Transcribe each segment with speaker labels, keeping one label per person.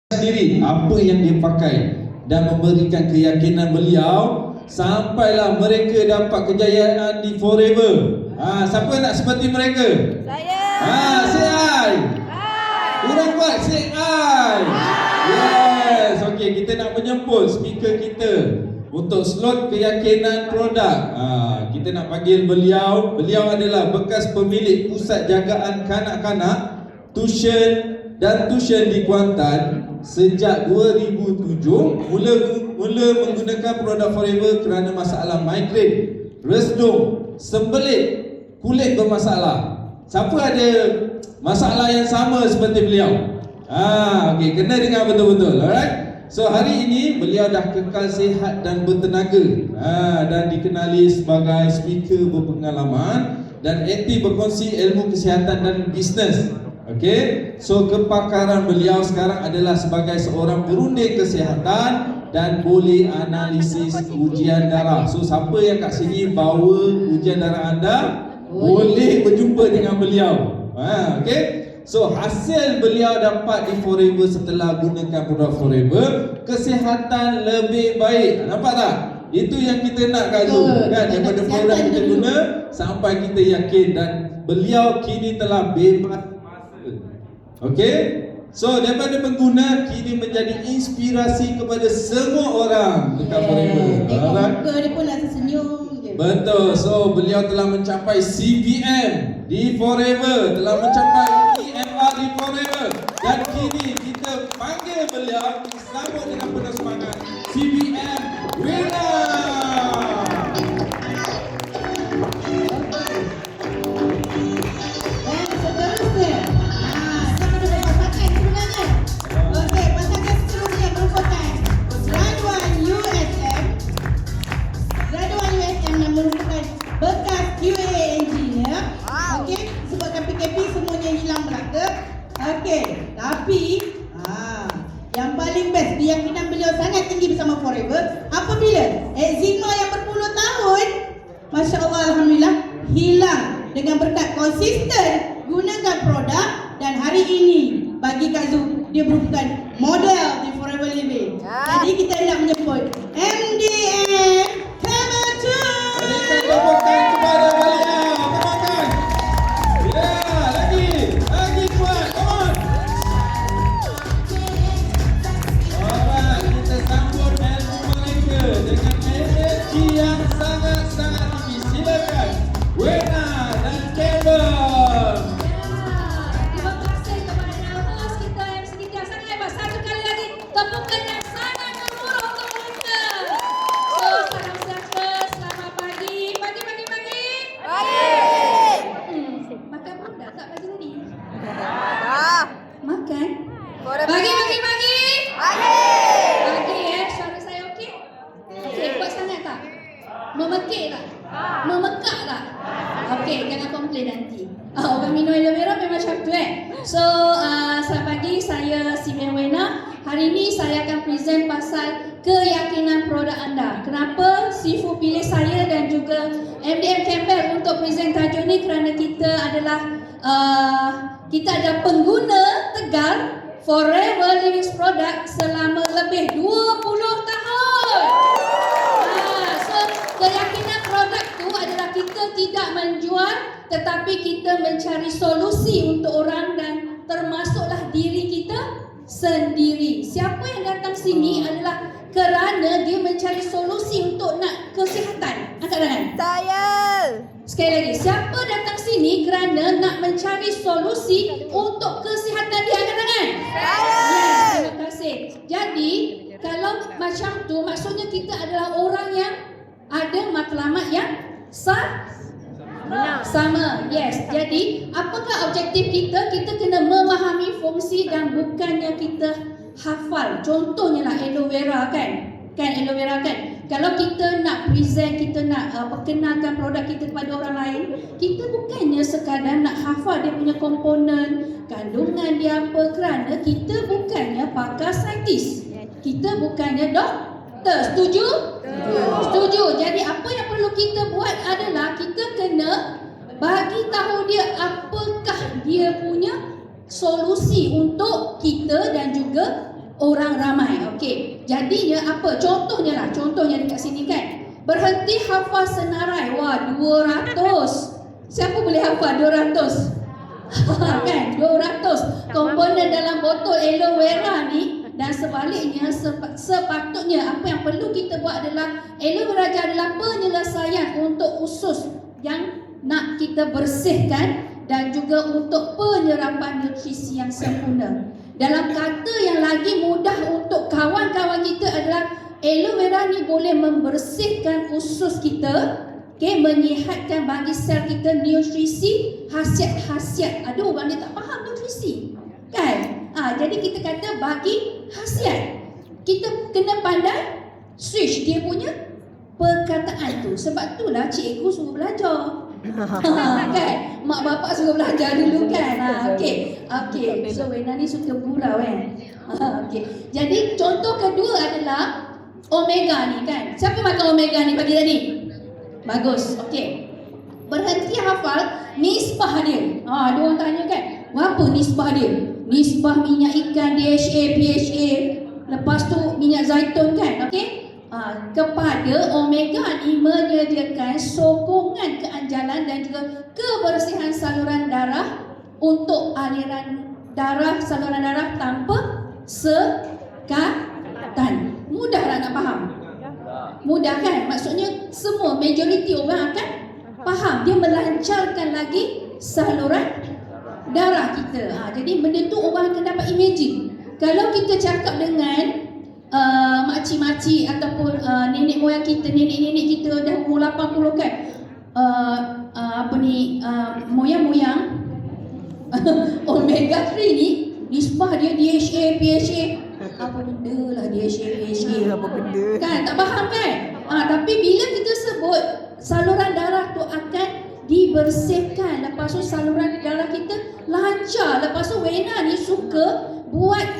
Speaker 1: sendiri apa yang dia pakai dan memberikan keyakinan beliau sampailah mereka dapat kejayaan di Forever. Siapa nak seperti mereka?
Speaker 2: Saya.
Speaker 1: Say I. Kurang kuat, say I. Yes. Okey, kita nak menjemput speaker kita untuk slot keyakinan produk. Kita nak panggil beliau. Beliau adalah bekas pemilik pusat jagaan kanak-kanak, tuition di Kuantan sejak 2007. Mula menggunakan produk Forever kerana masalah migrain, resdung, sembelit, kulit bermasalah. Siapa ada masalah yang sama seperti beliau? Okey, kena dengar betul-betul. Alright. So hari ini beliau dah kekal sihat dan bertenaga, dan dikenali sebagai speaker berpengalaman dan aktif berkongsi ilmu kesihatan dan bisnes. Okey, so kepakaran beliau sekarang adalah sebagai seorang perunding kesihatan dan boleh analisis ujian darah. So siapa yang kat sini bawa ujian darah anda, boleh berjumpa dengan beliau. Okey. So hasil beliau dapat di Forever setelah gunakan produk Forever, kesihatan lebih baik. Nampak tak? Itu yang kita nak kat Zoom kan, daripada produk kita guna sampai kita yakin, dan beliau kini telah bebas masa. Okey? So daripada pengguna kini menjadi inspirasi kepada semua orang dekat Forever.
Speaker 2: Muka dia pun nak senyum je.
Speaker 1: Betul. So beliau telah mencapai CBM di Forever, telah mencapai EMR di Forever, dan kini kita panggil beliau sambut dengan penuh semangat CBM winner.
Speaker 2: Dan seterusnya, siapa dah pasangan sebenarnya? Okey, pasangan seterusnya merupakan graduan USM. Graduan USM yang merupakan bekas QA engineer. Okey, sebabkan PKP semuanya hilang merata. Okey, tapi yang paling best, keyakinan beliau sangat tinggi bersama Forever apabila eczema yang berpuluh tahun, Masya Allah, Alhamdulillah, hilang dengan berkat konsisten gunakan produk, dan hari ini bagi Kak Zu, dia merupakan model di Forever Living. Jadi kita nak menyebut MDM Kementerian.
Speaker 1: Berikan tepukan kepada beliau. Tepukan. Ya, lagi kuat. Come on. Alright, kita sambut ilmu mereka dengan energi yang sangat-sangat tinggi. Silakan Wena dan Kevin.
Speaker 3: Terima kasih kepada host kita MC Dika. Sangat hebat. Satu kali lagi tepukan yang sangat gemuruh untuk mereka. So, salam sejahtera, selamat pagi. Pagi. Makan pun dah tak pagi tadi? Makan? Pagi. Pagi suara saya okey? Okey, kuat sangat tak? Memekik tak? Memekak tak? Okey, jangan komplain nanti. Orang minum aloe vera memang macam tu So, selamat pagi, saya Simeon Wena. Hari ini saya akan present pasal keyakinan produk anda. Kenapa Sifu pilih saya dan juga MDM Campbell untuk present tajuk ni? Kerana kita adalah pengguna tegar Forever Living Product selama lebih 20 tahun. So, keyakinan produk tu adalah kita tidak menjual, tetapi kita mencari solusi untuk orang, dan termasuklah diri kita sendiri. Siapa yang datang sini adalah kerana dia mencari solusi untuk nak kesihatan. Angkat tangan.
Speaker 2: Saya.
Speaker 3: Sekali lagi, siapa datang sini kerana nak mencari solusi untuk kesihatan dia? Angkat tangan.
Speaker 2: Saya.
Speaker 3: Yes, terima kasih. Jadi, kalau macam tu, maksudnya kita adalah orang yang ada matlamat yang sama. Yes. Jadi, apakah objektif kita? Kita kena memahami fungsi dan bukannya kita hafal. Contohnya lah aloe vera kan? Aloe vera kan? Kalau kita nak present, kita nak perkenalkan produk kita kepada orang lain, kita bukannya sekadar nak hafal dia punya komponen, kandungan dia apa, kerana kita bukannya pakar saintis. Kita bukannya doktor. Setuju? Setuju. Jadi apa yang perlu kita buat adalah kita kena bagi tahu dia apakah dia punya solusi untuk kita dan juga orang ramai. Okey. Jadinya apa? Contohnya dekat sini kan. Berhenti hafal senarai. Wah, 200. Siapa boleh hafal 200? Kan 200 komponen dalam botol aloe vera ni. Dan sebaliknya sepatutnya apa yang perlu kita buat adalah aloe vera adalah penyelesaian untuk usus yang nak kita bersihkan dan juga untuk penyerapan nutrisi yang sempurna. Dalam kata yang lagi mudah untuk kawan-kawan kita adalah aloe vera ni boleh membersihkan usus kita. Okay, menyihatkan bagi sel kita nutrisi, khasiat-khasiat. Ada orang dia tak faham nutrisi, kan? Jadi kita kata bagi khasiat. Kita kena pandai switch dia punya perkataan tu. Sebab itulah cikgu suruh belajar. Kan? Mak bapak suruh belajar dulu kan? Okey. So Wena ni suka gurau kan? Okey. Jadi contoh kedua adalah omega ni kan? Siapa makan omega ni pagi tadi? Bagus, okey. Berhenti hafal nisbah dia. Ada orang tanya kan, apa nisbah dia? Nisbah minyak ikan, DHA, PHA, lepas tu minyak zaitun kan, okey. Kepada omega ni menyediakan sokongan keanjalan dan juga kebersihan saluran darah untuk aliran darah, saluran darah tanpa sekatan. Mudah tak nak faham? Mudah kan? Maksudnya semua majoriti orang akan faham. Dia melancarkan lagi saluran darah kita. Jadi benda tu orang akan dapat imagine. Kalau kita cakap dengan makcik-makcik ataupun nenek moyang kita, nenek-nenek kita dah umur 80 kan, moyang-moyang omega 3 ni nisbah dia DHA, PHA, apa benda lah DHA, PHA,
Speaker 4: apa benda
Speaker 3: kan, tak faham kan? Tapi bila kita sebut saluran darah tu akan dibersihkan, lepas tu saluran darah kita lancar. Lepas tu Wena ni suka buat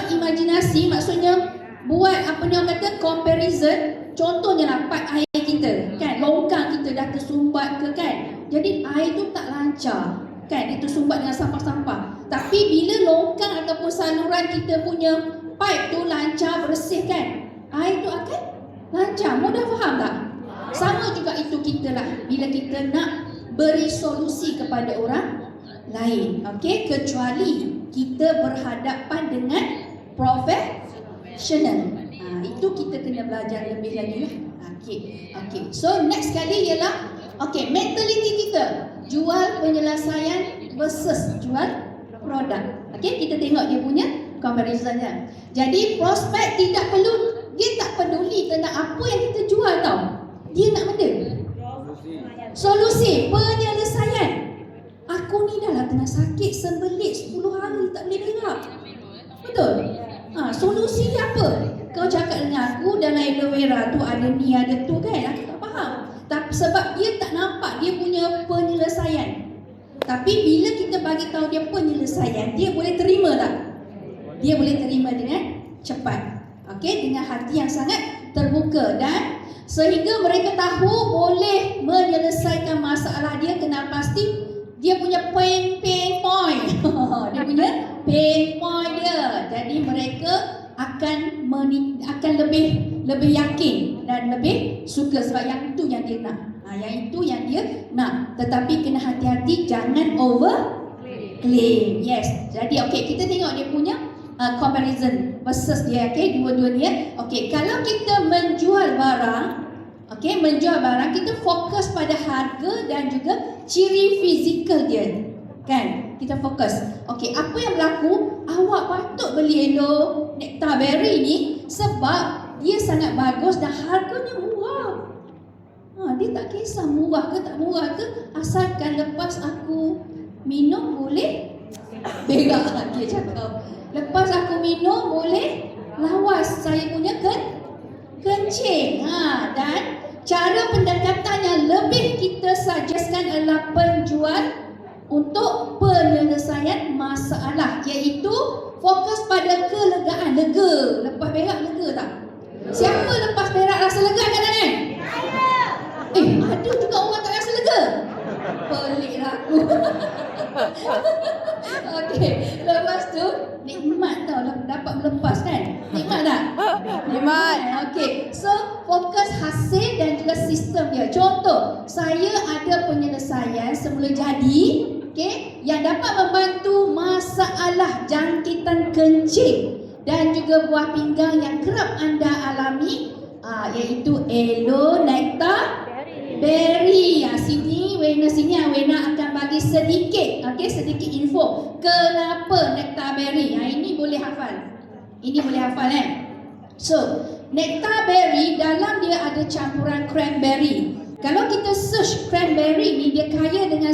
Speaker 3: imajinasi, maksudnya buat apa ni orang kata comparison. Contohnya lah pipe air kita kan, longkang kita dah tersumbat ke kan, jadi air tu tak lancar kan, dia tersumbat dengan sampah-sampah. Tapi bila longkang ataupun saluran kita punya pipe tu lancar, bersih kan, air tu akan lancar. Mudah faham tak? Sama juga itu kita lah bila kita nak beri solusi kepada orang lain. Okey, kecuali kita berhadapan dengan profesional. Itu kita kena belajar lebih lagi lah. Okey. So next kali ialah mentality kita. Jual penyelesaian versus jual produk. Okey, kita tengok dia punya comparisonnya. Jadi prospek dia tak peduli tentang apa yang kita jual tau. Dia nak benda solusi, penyelesaian. Aku ni dah lah kena sakit sembelit 10 hari tak boleh gerak. Betul? Solusi dia apa? Kau cakap dengan aku dalam aloe vera tu ada ni ada tu kan, aku tak faham. Tapi sebab dia tak nampak dia punya penyelesaian. Tapi bila kita bagi tahu dia penyelesaian, dia boleh terima tak? Dia boleh terima dengan cepat. Okey, dengan hati yang sangat terbuka dan sehingga mereka tahu boleh menyelesaikan masalah dia. Kena pasti dia punya pain point. Dia punya pain point dia. Jadi mereka akan lebih yakin dan lebih suka sebab yang itu yang dia nak. Yang itu yang dia nak. Tetapi kena hati-hati jangan over claim. Yes. Jadi kita tengok dia punya comparison versus dia. Dua-duanya. Kalau kita menjual barang, kita fokus pada harga dan juga ciri fizikal dia. Kan? Kita fokus. Apa yang berlaku? Awak patut beli aloe nectar berry ni sebab dia sangat bagus dan harganya murah. Dia tak kisah murah ke tak murah ke, asalkan lepas aku minum boleh berak. Dia cakap lepas aku minum boleh lawas saya punya kencing. Dan cara pendekatan yang lebih kita suggestkan adalah penjual untuk penyelesaian masalah, iaitu fokus pada kelegaan. Lega. Lepas berak lega tak? Siapa lepas berak rasa lega kat tangan? Ada juga orang tak rasa lega. Peliklah aku. Lepas tu nikmat tau dapat melepaskan tak? Memang. Okey. So fokus hasil dan juga sistem dia. Contoh, saya ada penyelesaian semula jadi, okey, yang dapat membantu masalah jangkitan kencing dan juga buah pinggang yang kerap anda alami, iaitu Elo Nectar Berry. Sini Wena akan bagi sedikit, sedikit info kenapa Nectar Berry. Ini boleh hafal. So, Nectar Berry dalam dia ada campuran cranberry. Kalau kita search cranberry ni, dia kaya dengan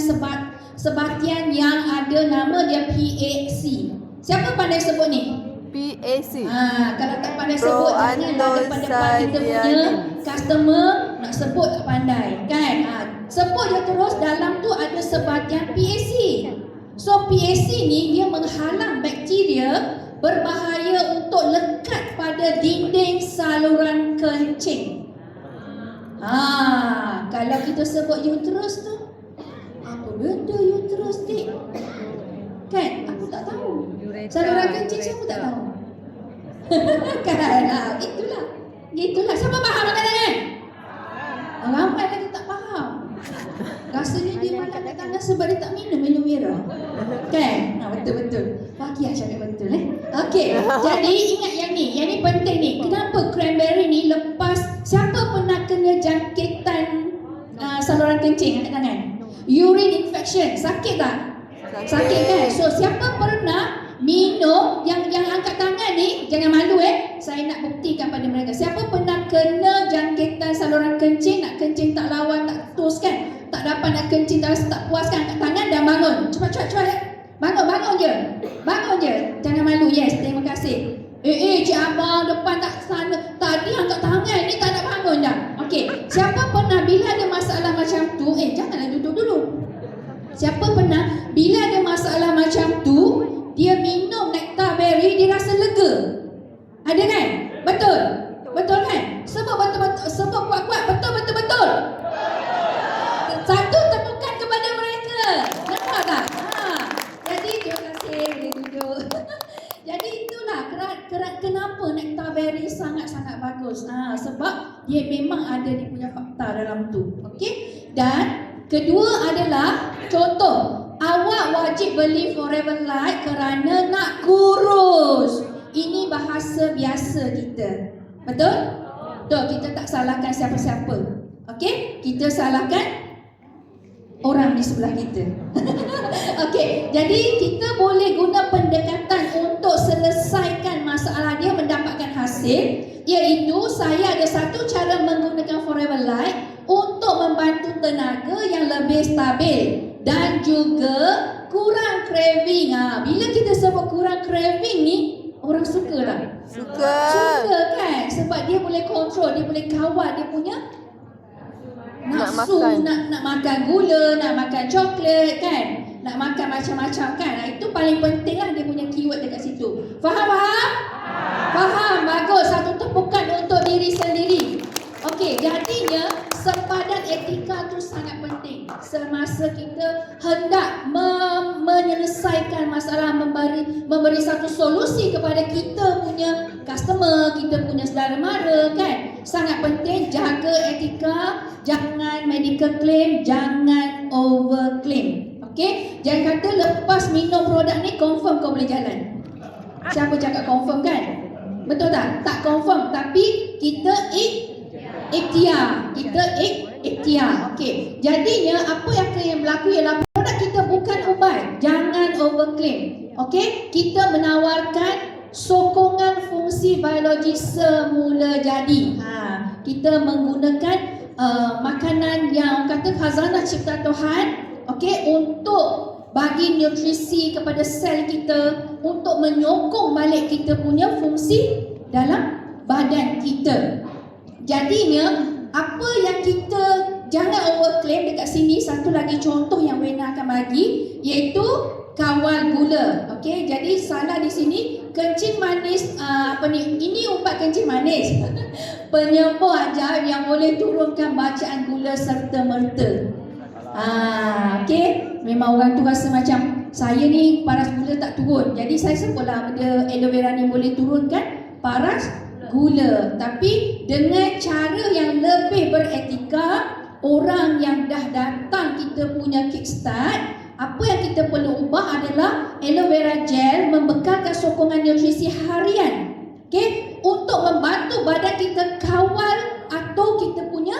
Speaker 3: sebatian yang ada nama dia PAC. Siapa pandai sebut ni?
Speaker 4: PAC.
Speaker 3: Kalau tak pandai sebut, janganlah depan-depan kita punya customer nak sebut tak pandai, kan? Sebut je terus, dalam tu ada sebatian PAC. So PAC ni dia menghalang bakteria berbahaya untuk lekat pada dinding saluran kencing. Kalau kita sebut uterus tu, apa benda uterus ni? Kan? Aku tak tahu. Saluran kencing siapa tak tahu? Kan? Itulah. Siapa faham kan? Ramai lagi tak faham. Rasanya dia makan kat tangan sebab dia tak minum aloe vera. Kan? Betul-betul. Wakiah cakap betul Okey, jadi ingat yang ni penting ni. Kenapa cranberry ni lepas, siapa pernah kena jangkitan saluran kencing kat tangan? Urine infection, sakit tak? Sakit kan? So siapa pernah minum, yang angkat tangan ni, jangan malu saya nak buktikan pada mereka. Siapa pernah kena jangkitan saluran kencing, nak kencing tak lawan, tak tus kan? Tak dapat nak kencing, tak puas kan, angkat tangan dan bangun. Cepat. Bangun je. Jangan malu. Yes, terima kasih. Cik Abang depan tak sana. Tadi angkat tangan ni tak nak bangun dah. Okey, siapa pernah bila ada masalah macam tu, janganlah duduk dulu. Siapa pernah bila ada masalah macam tu, dia minum Nectar Berry, dia rasa lega? Ada kan? Betul kan? Sebab betul-betul, sebab kuat-kuat, betul. Satu tepukan kepada mereka. Nampak tak? Jadi terima kasih, boleh duduk. Jadi itulah kenapa Nectar Berry sangat-sangat bagus. Sebab dia memang ada dia punya fakta dalam tu. Okey? Dan kedua adalah, contoh, awak wajib beli Forever Light kerana nak kurus. Ini bahasa biasa kita. Betul? Kita tak salahkan siapa-siapa. Okey? Kita salahkan orang di sebelah kita. Okey, jadi kita boleh guna pendekatan untuk selesaikan masalah dia, mendapatkan hasil, iaitu saya ada satu cara menggunakan Forever Light untuk membantu tenaga yang lebih stabil dan juga kurang craving. Bila kita sebut kurang craving ni, orang suka tak? Suka kan? Sebab dia boleh kontrol, dia boleh kawal dia punya nafsu, nak makan gula, nak makan coklat kan, nak makan macam-macam kan. Itu paling penting lah, dia punya keyword dekat situ. Faham? Bagus. Satu tepukan untuk diri sendiri. Okey, jadinya sempadan etika tu sangat penting. Semasa kita hendak menyelesaikan masalah, memberi satu solusi kepada kita punya customer, kita punya saudara mara kan. Sangat penting jaga etika, jangan medical claim, jangan over claim. Okey, jangan kata lepas minum produk ni confirm kau boleh jalan. Siapa cakap confirm kan? Betul tak? Tak confirm, tapi kita ikhtiar. Okey. Jadinya apa yang berlaku ialah produk kita bukan ubat. Jangan overclaim. Okey? Kita menawarkan sokongan fungsi biologi semula jadi. Kita menggunakan makanan yang kata khazanah cipta Tuhan, okey, untuk bagi nutrisi kepada sel kita, untuk menyokong balik kita punya fungsi dalam badan kita. Jadinya apa yang kita jangan overclaim dekat sini. Satu lagi contoh yang Wena akan bagi, iaitu kawal gula. Okey, jadi salah di sini kencing manis, ini ubat kencing manis. Penyembuh ajaib yang boleh turunkan bacaan gula serta merta. Okey, memang orang tu rasa macam saya ni paras gula tak turun. Jadi saya sebutlah benda aloe vera ni boleh turunkan paras gula. Tapi dengan cara yang lebih beretika, orang yang dah datang kita punya kickstart, apa yang kita perlu ubah adalah aloe vera gel membekalkan sokongan nutrisi harian. Okey, untuk membantu badan kita kawal atau kita punya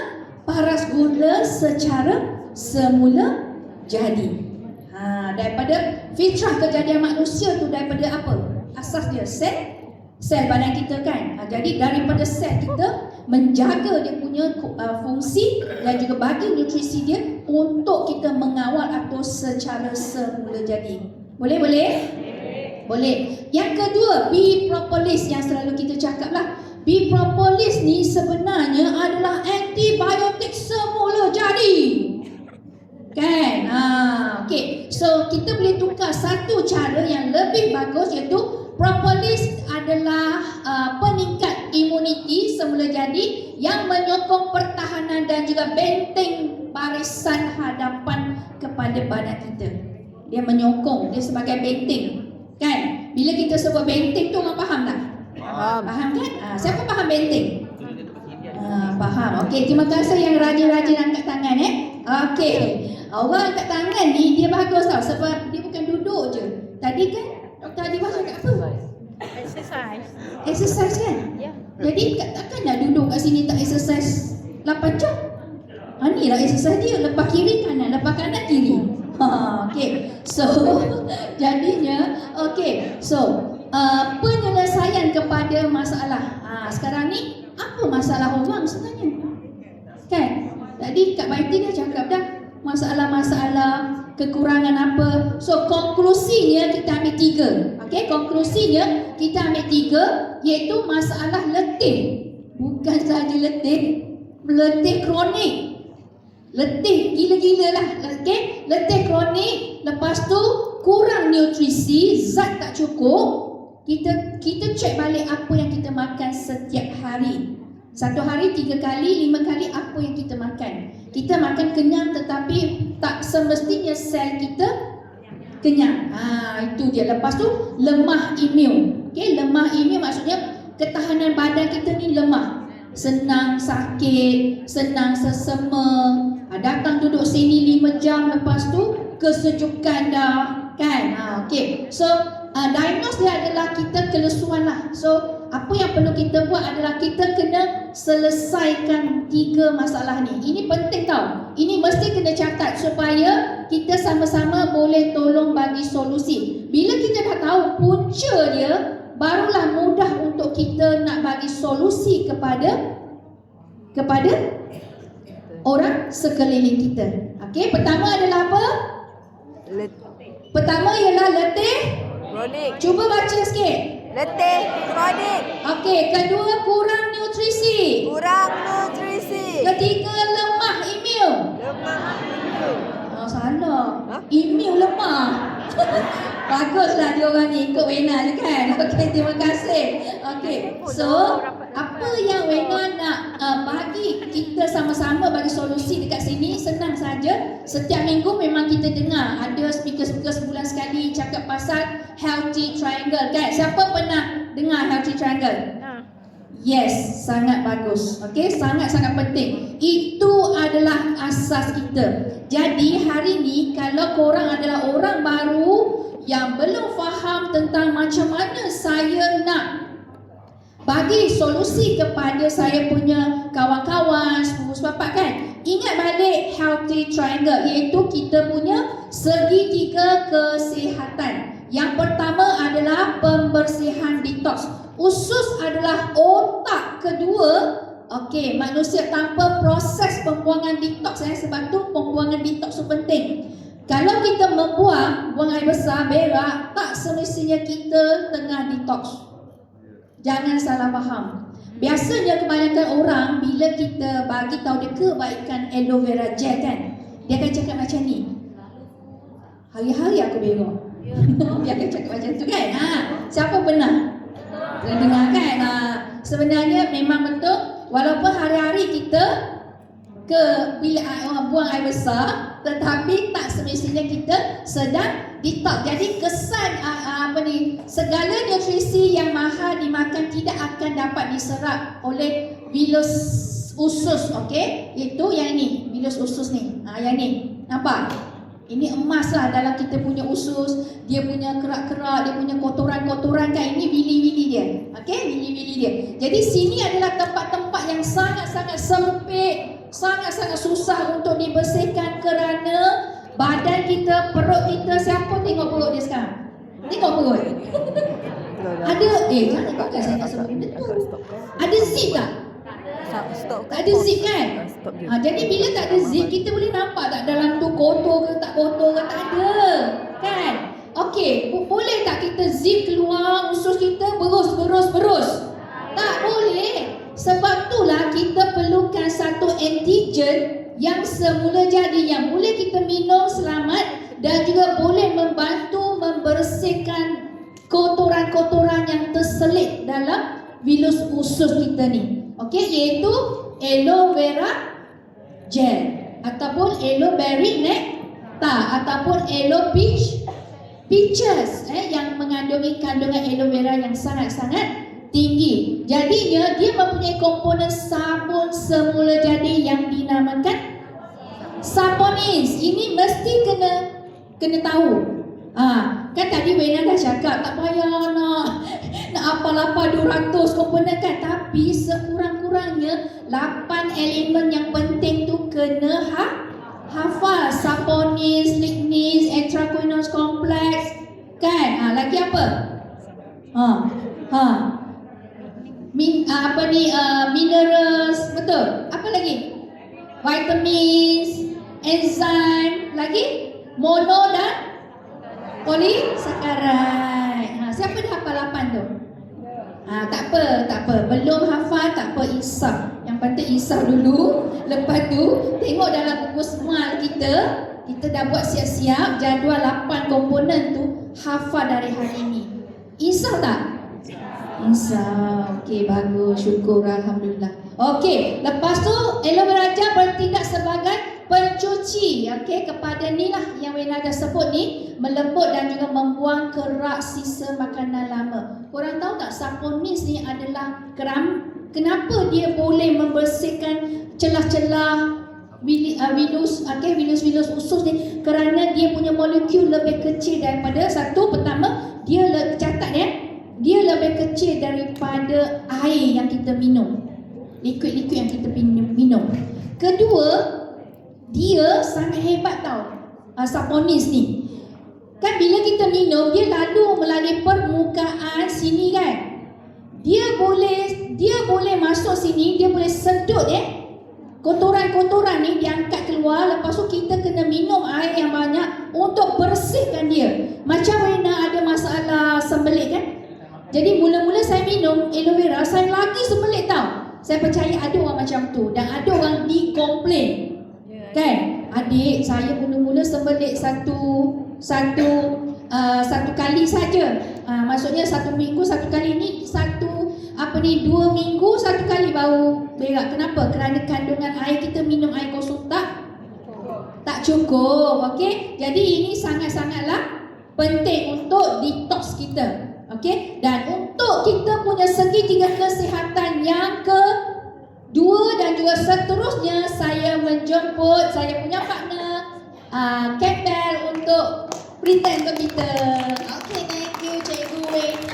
Speaker 3: paras gula secara semula jadi. Daripada fitrah kejadian manusia tu, daripada apa? Asas dia sel badan kita kan. Jadi daripada sel kita menjaga dia punya fungsi dan juga bagi nutrisi dia untuk kita mengawal atau secara semula jadi. Boleh? Boleh. Yang kedua, bee propolis yang selalu kita cakap lah. Bee propolis ni sebenarnya adalah antibiotik semula jadi. Kan? Okay. So kita boleh tukar satu cara yang lebih bagus, iaitu propolis adalah peningkat imuniti semula jadi yang menyokong pertahanan dan juga benteng barisan hadapan kepada badan kita. Dia menyokong, dia sebagai benteng. Kan? Bila kita sebut benteng tu, orang faham tak? Faham kan? Siapa faham benteng? Faham. Okey, terima kasih yang rajin-rajin angkat tangan Okey. Orang angkat tangan ni dia bagus tau, sebab dia bukan duduk je. Tadi kan Dr. Adibah cakap apa? Exercise kan? Ya. Jadi takkan nak duduk kat sini tak exercise 8 jam? Ni lah exercise dia, lepas kiri kanan, lepas kanan kiri. Okey. So jadinya penyelesaian kepada masalah. Sekarang ni apa masalah orang sebenarnya? Kan? Tadi Kak Baiti dah cakap dah masalah-masalah, kekurangan apa. So konklusinya kita ambil 3. Okey, konklusinya kita ambil 3, iaitu masalah letih. Bukan sahaja letih kronik. Letih gila-gila lah. Okey, letih kronik, lepas tu kurang nutrisi, zat tak cukup. Kita cek balik apa yang kita makan setiap hari. Satu hari 3 kali, 5 kali apa yang kita makan. Kita makan kenyang tetapi tak semestinya sel kita kenyang. Itu dia. Lepas tu lemah imun. Okey, lemah imun maksudnya ketahanan badan kita ni lemah. Senang sakit, senang sesama. Datang duduk sini 5 jam, lepas tu kesejukan dah, kan? Okey. So diagnose dia adalah kita kelesuan lah. So apa yang perlu kita buat adalah kita kena selesaikan 3 masalah ni. Ini penting tau. Ini mesti kena catat supaya kita sama-sama boleh tolong bagi solusi. Bila kita dah tahu punca dia, barulah mudah untuk kita nak bagi solusi kepada orang sekeliling kita. Okey, pertama adalah apa? Pertama ialah letih kronik. Cuba baca sikit.
Speaker 4: Letih kronik.
Speaker 3: Okey, kedua kurang nutrisi. Ketiga lemah imun. Salah. Imun lemah. Baguslah dia orang ni ikut Wena je kan. Okey, terima kasih. Okey. So, apa yang Wena nak bagi kita sama-sama bagi solusi dekat sini senang saja. Setiap minggu memang kita dengar ada speaker-speaker sebulan sekali cakap pasal healthy triangle kan. Siapa pernah dengar healthy triangle? Yes, sangat bagus. Okey, sangat-sangat penting. Itu adalah asas kita. Jadi hari ni kalau korang adalah orang baru yang belum faham tentang macam mana saya nak bagi solusi kepada saya punya kawan-kawan, sepupu-sepapak kan, ingat balik healthy triangle, iaitu kita punya segitiga kesihatan. Yang pertama adalah pembersihan detox. Usus adalah otak kedua. Okey, manusia tanpa proses pembuangan detox sebab tu pembuangan detox tu penting. Kalau kita buang air besar, berak, tak semestinya kita tengah detox. Jangan salah faham. Biasanya kebanyakan orang bila kita bagi tahu dia kebaikan aloe vera gel kan, dia akan cakap macam ni. Hari-hari aku berak. Dia akan cakap macam tu kan. Siapa pernah dengar kan? Sebenarnya memang betul. Walaupun hari-hari kita ke bilik buang air besar, tetapi tak semestinya kita sedang detox. Jadi kesan segala nutrisi yang mahal dimakan tidak akan dapat diserap oleh bilus usus, okey? Itu yang ni, bilus usus ni. Yang ni. Nampak? Ini emas lah dalam kita punya usus. Dia punya kerak-kerak, dia punya kotoran-kotoran kan. Ini bili-bili dia. Okey, bili-bili dia. Jadi sini adalah tempat-tempat yang sangat-sangat sempit, sangat-sangat susah untuk dibersihkan kerana badan kita, perut kita, siapa tengok perut dia sekarang? Tengok perut. Ada, jangan tengok kan saya tak sebut benda tu. Ada zip tak? Tak ada zip kan? Jadi bila tak ada zip, kita boleh nampak tak dalam tu kotor ke tak kotor ke? Tak ada kan? Okey, boleh tak kita zip keluar usus kita berus? Tak boleh. Sebab itulah kita perlukan satu antigen yang semula jadi, yang boleh kita minum selamat dan juga boleh membantu membersihkan kotoran-kotoran yang terselit dalam bilus usus kita ni. Okey, iaitu aloe vera gel ataupun aloe berry nectar ataupun aloe peaches yang mengandungi kandungan aloe vera yang sangat-sangat tinggi. Jadinya dia mempunyai komponen sabun semula jadi yang dinamakan saponis. Ini mesti kena tahu. Kan tadi Wena dah cakap tak payah nak apa-apa 200 komponen kan, tapi sekurang-kurangnya 8 elemen yang penting tu kena hafal. Saponis, lignin, extraquinose complex kan. Lagi apa? Minerals, betul. Apa lagi? Vitamins, enzim, lagi mono dan polisaccharide. Siapa dah hafal 8 tu? Tak apa. Belum hafal tak apa, insaf. Yang penting insaf dulu. Lepas tu tengok dalam buku smart kita dah buat siap-siap jadual 8 komponen tu, hafal dari hari ini. Insaf tak? Insaf. Okey, bagus. Syukur, alhamdulillah. Okey, lepas tu aloe vera gel bertindak sebagai pencuci. Okey, kepada ni lah yang Wena dah sebut ni, melembut dan juga membuang kerak sisa makanan lama. Korang tahu tak saponis ni adalah kenapa dia boleh membersihkan celah-celah bilus usus ni? Kerana dia punya molekul lebih kecil daripada satu. Pertama, dia lebih kecil daripada air yang kita minum, liquid yang kita minum. Kedua, dia sangat hebat tau, saponis ni. Kan bila kita minum, dia lalu melalui permukaan sini kan. Dia boleh masuk sini, dia boleh sedut kotoran-kotoran ni diangkat keluar. Lepas tu kita kena minum air yang banyak untuk bersihkan dia. Macam Wena ada masalah sembelit kan. Jadi mula-mula saya minum aloe vera, saya lagi sembelit tau. Saya percaya ada orang macam tu dan ada orang di-complain. Kan? Adik, saya mula-mula sembelit satu kali saja. Maksudnya 1 minggu 1 kali, ni 2 minggu 1 kali baru berak. Kenapa? Kerana kandungan air kita minum air kosong tak cukup. Okey? Jadi ini sangat-sangatlah penting untuk detox kita. Okey? Dan untuk kita punya segitiga kesihatan yang kedua dan juga seterusnya, saya menjemput saya punya partner Campbell untuk present ke kita.
Speaker 2: Okay, thank you Cikgu Wena.